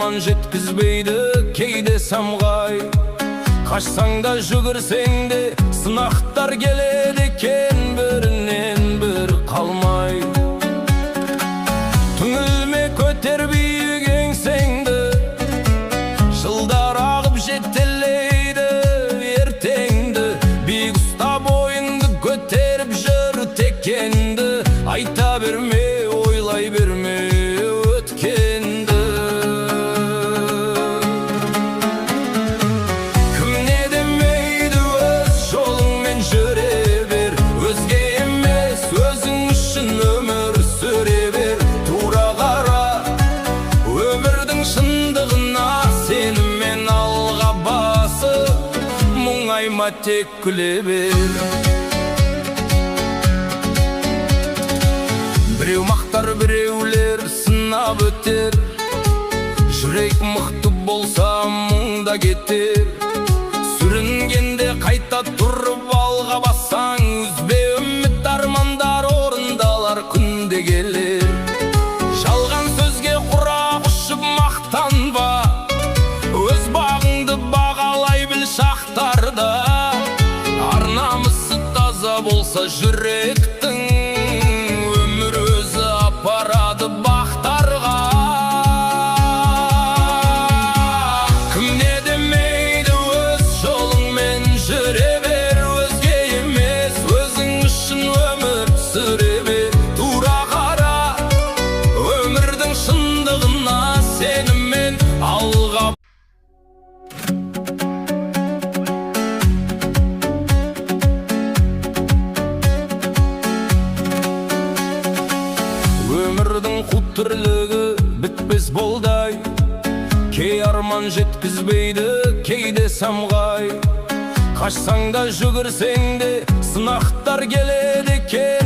арман жеткізбейді кейде самғай. Қашсаң да жүгірсең де сынақтар келеді екен, бірінен бір қалмай. Түңілме, көтер биік еңсеңді, жылдар ағып жетелейді ертеңді. Биік ұстап ойыңды көтеріп жүр текенді, айта берме, ойлай берме өткенді. Тек күле бер. Біреу мақтар, біреулер сынап өтер. Жүрек мықты болса мұңда кетер. Сүрінгенде қайта тұрып алға бассаң, үзбе үміт, армандар орындалар күнде келер. Жалған сөзге құрақ ұшып мақтанба, өз бағыңды бағалай біл шақтарда. Болса жүректің, өмір өзі апарады бақтарға. Кім не демейді, өз жолыңмен жүре бер. Өзге емес, өзің үшін өмір сүре бер. Тура қара, өмірдің шындығына сеніммен алға. Өмірдің құт түрлігі бітпес болдай, кей арман жеткізбейді кейде самғай. Қашсаң да жүгірсең де сынақтар келеді екен,